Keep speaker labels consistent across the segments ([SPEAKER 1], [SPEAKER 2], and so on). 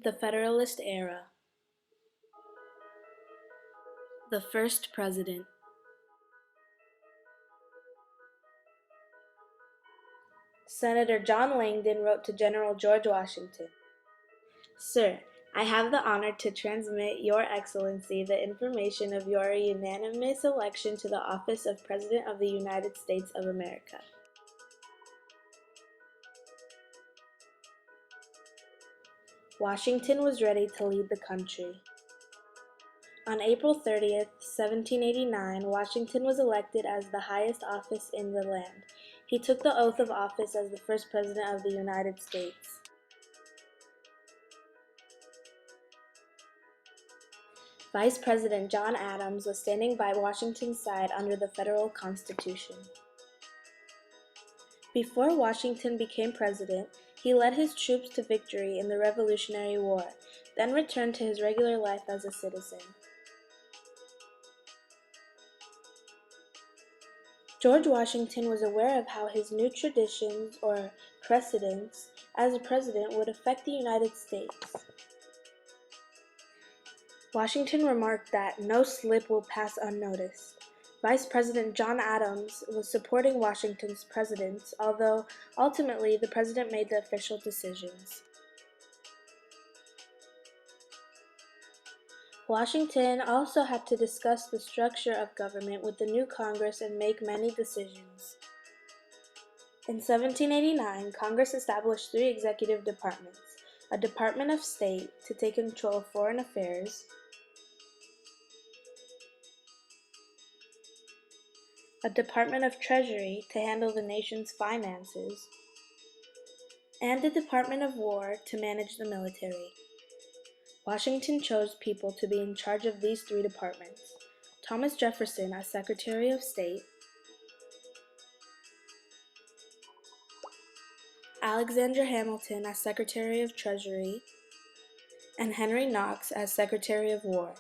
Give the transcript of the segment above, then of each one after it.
[SPEAKER 1] The Federalist Era. The First President. Senator John Langdon wrote to General George Washington, Sir, I have the honor to transmit Your Excellency the information of your unanimous election to the office of President of the United States of America. Washington was ready to lead the country. On April 30th, 1789, Washington was elected as the highest office in the land. He took the oath of office as the first President of the United States. Vice President John Adams was standing by Washington's side under the federal Constitution. Before Washington became president, he led his troops to victory in the Revolutionary War, then returned to his regular life as a citizen. George Washington was aware of how his new traditions or precedents as a president would affect the United States. Washington remarked that no slip will pass unnoticed. Vice President John Adams was supporting Washington's presidents, although ultimately the president made the official decisions. Washington also had to discuss the structure of government with the new Congress and make many decisions. In 1789, Congress established 3 executive departments: a Department of State to take control of foreign affairs, a Department of Treasury to handle the nation's finances, and a Department of War to manage the military. Washington chose people to be in charge of these 3 departments: Thomas Jefferson as Secretary of State, Alexander Hamilton as Secretary of Treasury, and Henry Knox as Secretary of War.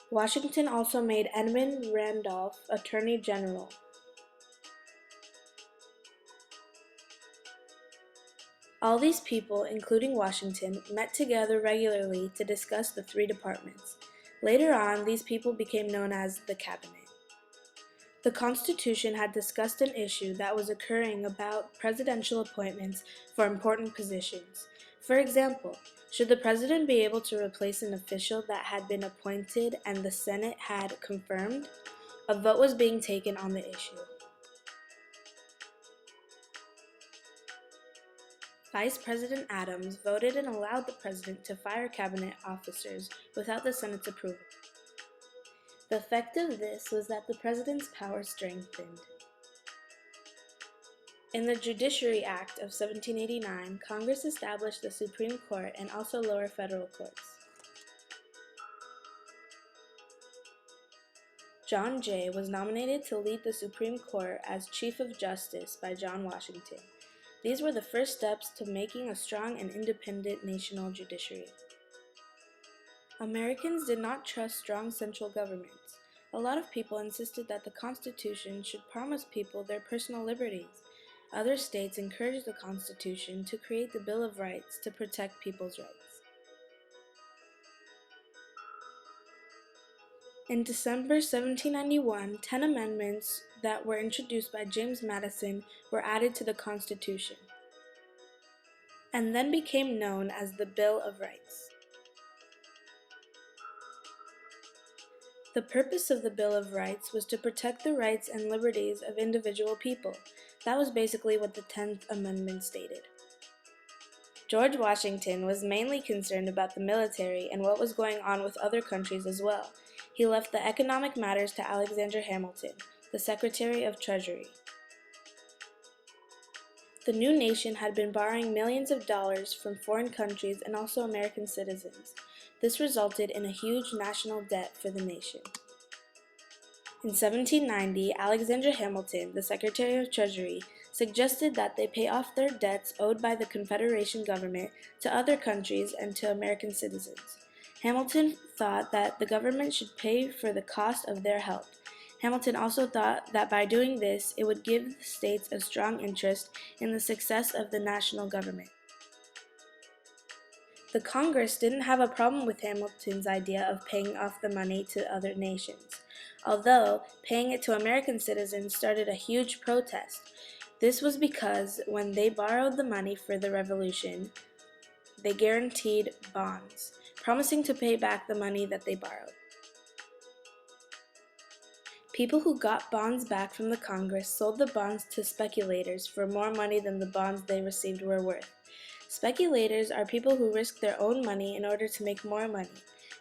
[SPEAKER 1] Washington also made Edmund Randolph Attorney General. All these people, including Washington, met together regularly to discuss the 3 departments. Later on, these people became known as the Cabinet. The Constitution had discussed an issue that was occurring about presidential appointments for important positions. For example, should the president be able to replace an official that had been appointed and the Senate had confirmed? A vote was being taken on the issue. Vice President Adams voted and allowed the president to fire cabinet officers without the Senate's approval. The effect of this was that the president's power strengthened. In the Judiciary Act of 1789, Congress established the Supreme Court and also lower federal courts. John Jay was nominated to lead the Supreme Court as Chief of Justice by John Washington. These were the first steps to making a strong and independent national judiciary. Americans did not trust strong central governments. A lot of people insisted that the Constitution should promise people their personal liberties. Other states encouraged the Constitution to create the Bill of Rights to protect people's rights. In December 1791, 10 amendments that were introduced by James Madison were added to the Constitution, and then became known as the Bill of Rights. The purpose of the Bill of Rights was to protect the rights and liberties of individual people. That was basically what the 10th Amendment stated. George Washington was mainly concerned about the military and what was going on with other countries as well. He left the economic matters to Alexander Hamilton, the Secretary of Treasury. The new nation had been borrowing millions of dollars from foreign countries and also American citizens. This resulted in a huge national debt for the nation. In 1790, Alexander Hamilton, the Secretary of Treasury, suggested that they pay off their debts owed by the Confederation government to other countries and to American citizens. Hamilton thought that the government should pay for the cost of their help. Hamilton also thought that by doing this, it would give the states a strong interest in the success of the national government. The Congress didn't have a problem with Hamilton's idea of paying off the money to other nations, although paying it to American citizens started a huge protest. This was because when they borrowed the money for the Revolution, they guaranteed bonds, promising to pay back the money that they borrowed. People who got bonds back from the Congress sold the bonds to speculators for more money than the bonds they received were worth. Speculators are people who risk their own money in order to make more money.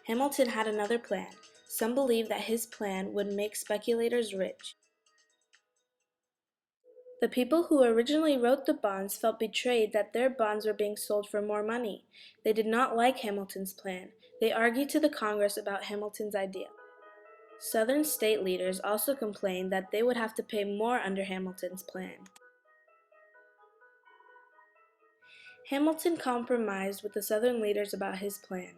[SPEAKER 1] Hamilton had another plan. Some believe that his plan would make speculators rich. The people who originally wrote the bonds felt betrayed that their bonds were being sold for more money. They did not like Hamilton's plan. They argued to the Congress about Hamilton's idea. Southern state leaders also complained that they would have to pay more under Hamilton's plan. Hamilton compromised with the Southern leaders about his plan.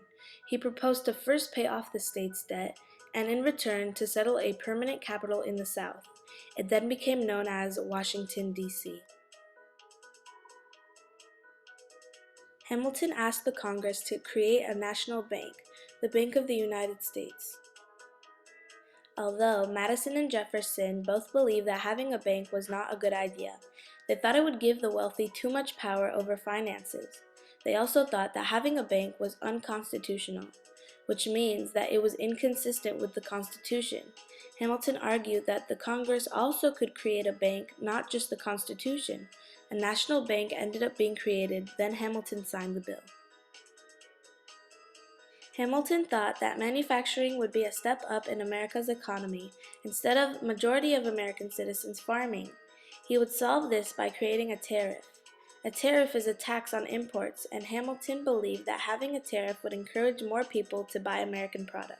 [SPEAKER 1] He proposed to first pay off the state's debt, and in return to settle a permanent capital in the South. It then became known as Washington, D.C. Hamilton asked the Congress to create a national bank, the Bank of the United States. Although Madison and Jefferson both believed that having a bank was not a good idea, they thought it would give the wealthy too much power over finances. They also thought that having a bank was unconstitutional, which means that it was inconsistent with the Constitution. Hamilton argued that the Congress also could create a bank, not just the Constitution. A national bank ended up being created, then Hamilton signed the bill. Hamilton thought that manufacturing would be a step up in America's economy instead of majority of American citizens farming. He would solve this by creating a tariff. A tariff is a tax on imports, and Hamilton believed that having a tariff would encourage more people to buy American products.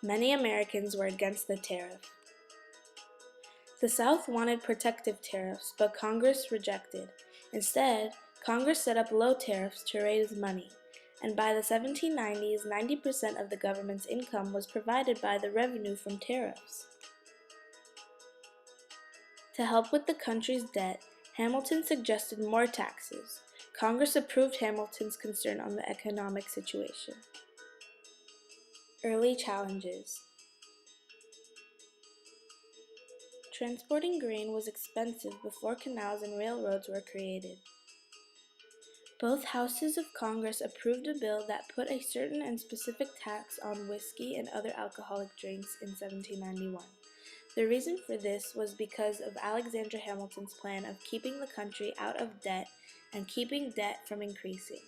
[SPEAKER 1] Many Americans were against the tariff. The South wanted protective tariffs, but Congress rejected. Instead, Congress set up low tariffs to raise money, and by the 1790s, 90% of the government's income was provided by the revenue from tariffs. To help with the country's debt, Hamilton suggested more taxes. Congress approved Hamilton's concern on the economic situation. Early challenges. Transporting grain was expensive before canals and railroads were created. Both houses of Congress approved a bill that put a certain and specific tax on whiskey and other alcoholic drinks in 1791. The reason for this was because of Alexander Hamilton's plan of keeping the country out of debt and keeping debt from increasing.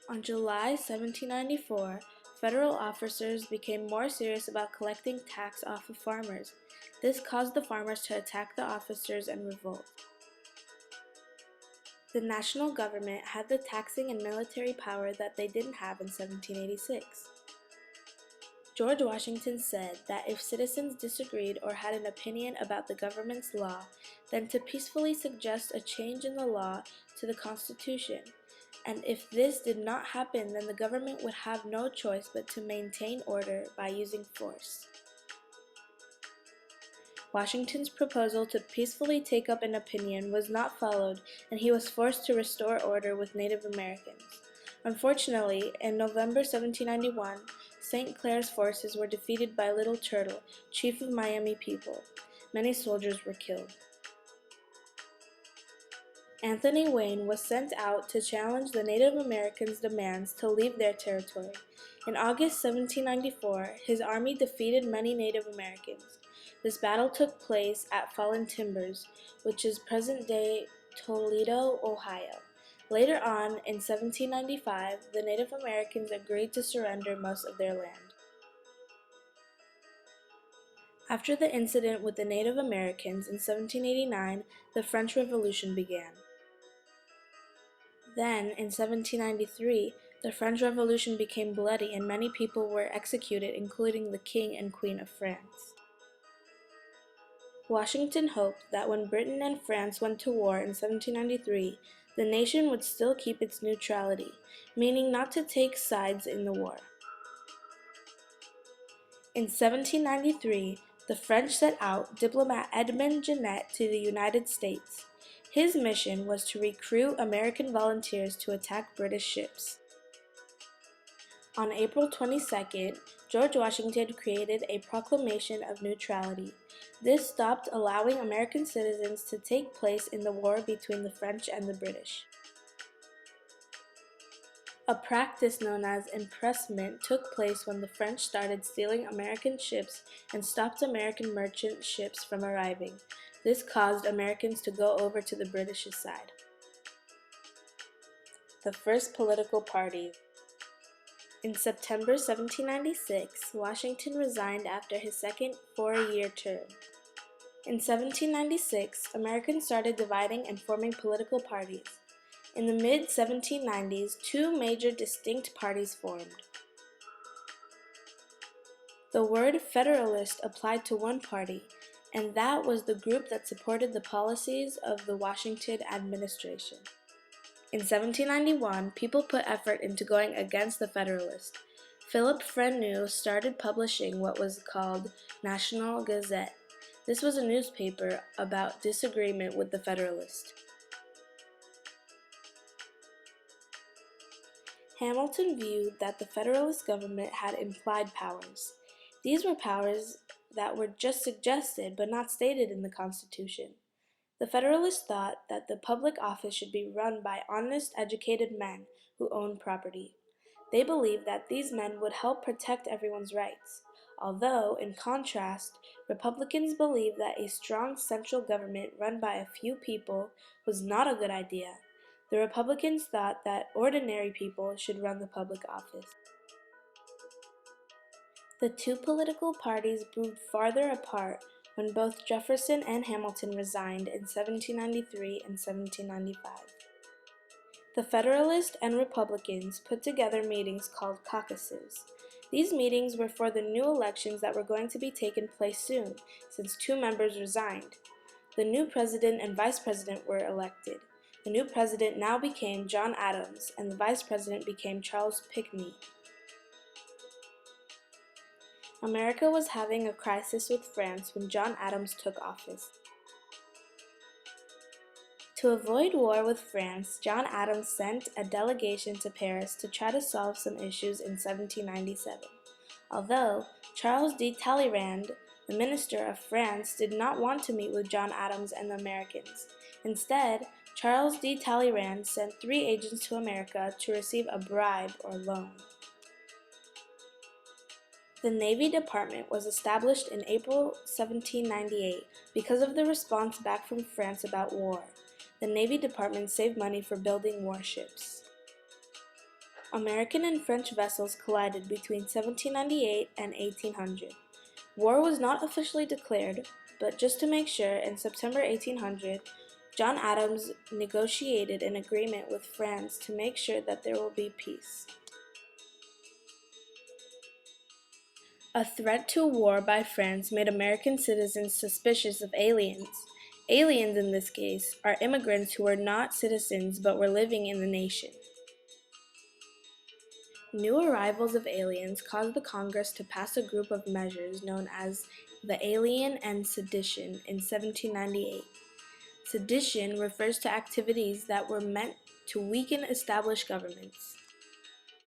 [SPEAKER 1] On July 1794, federal officers became more serious about collecting tax off of farmers. This caused the farmers to attack the officers and revolt. The national government had the taxing and military power that they didn't have in 1786. George Washington said that if citizens disagreed or had an opinion about the government's law, then to peacefully suggest a change in the law to the Constitution. And if this did not happen, then the government would have no choice but to maintain order by using force. Washington's proposal to peacefully take up an opinion was not followed, and he was forced to restore order with Native Americans. Unfortunately, in November 1791, St. Clair's forces were defeated by Little Turtle, chief of Miami people. Many soldiers were killed. Anthony Wayne was sent out to challenge the Native Americans' demands to leave their territory. In August 1794, his army defeated many Native Americans. This battle took place at Fallen Timbers, which is present-day Toledo, Ohio. Later on, in 1795, the Native Americans agreed to surrender most of their land. After the incident with the Native Americans in 1789, the French Revolution began. Then, in 1793, the French Revolution became bloody and many people were executed, including the King and Queen of France. Washington hoped that when Britain and France went to war in 1793, the nation would still keep its neutrality, meaning not to take sides in the war. In 1793, the French sent out diplomat Edmond Genet to the United States. His mission was to recruit American volunteers to attack British ships. On April 22nd, George Washington created a proclamation of neutrality. This stopped allowing American citizens to take place in the war between the French and the British. A practice known as impressment took place when the French started stealing American ships and stopped American merchant ships from arriving. This caused Americans to go over to the British side. The first political parties. In September 1796, Washington resigned after his second four-year term. In 1796, Americans started dividing and forming political parties. In the mid-1790s, two major distinct parties formed. The word Federalist applied to one party, and that was the group that supported the policies of the Washington administration. In 1791, people put effort into going against the Federalists. Philip Freneau started publishing what was called National Gazette. This was a newspaper about disagreement with the Federalists. Hamilton viewed that the Federalist government had implied powers. These were powers that were just suggested but not stated in the Constitution. The Federalists thought that the public office should be run by honest, educated men who owned property. They believed that these men would help protect everyone's rights. Although, in contrast, Republicans believed that a strong central government run by a few people was not a good idea. The Republicans thought that ordinary people should run the public office. The two political parties moved farther apart when both Jefferson and Hamilton resigned in 1793 and 1795. The Federalists and Republicans put together meetings called caucuses. These meetings were for the new elections that were going to be taken place soon, since two members resigned. The new president and vice president were elected. The new president now became John Adams, and the vice president became Charles Pinckney. America was having a crisis with France when John Adams took office. To avoid war with France, John Adams sent a delegation to Paris to try to solve some issues in 1797. Although Charles de Talleyrand, the minister of France, did not want to meet with John Adams and the Americans. Instead, Charles de Talleyrand sent 3 agents to America to receive a bribe or loan. The Navy Department was established in April 1798 because of the response back from France about war. The Navy Department saved money for building warships. American and French vessels collided between 1798 and 1800. War was not officially declared, but just to make sure, in September 1800, John Adams negotiated an agreement with France to make sure that there will be peace. A threat to war by France made American citizens suspicious of aliens. Aliens, in this case, are immigrants who were not citizens but were living in the nation. New arrivals of aliens caused the Congress to pass a group of measures known as the Alien and Sedition in 1798. Sedition refers to activities that were meant to weaken established governments.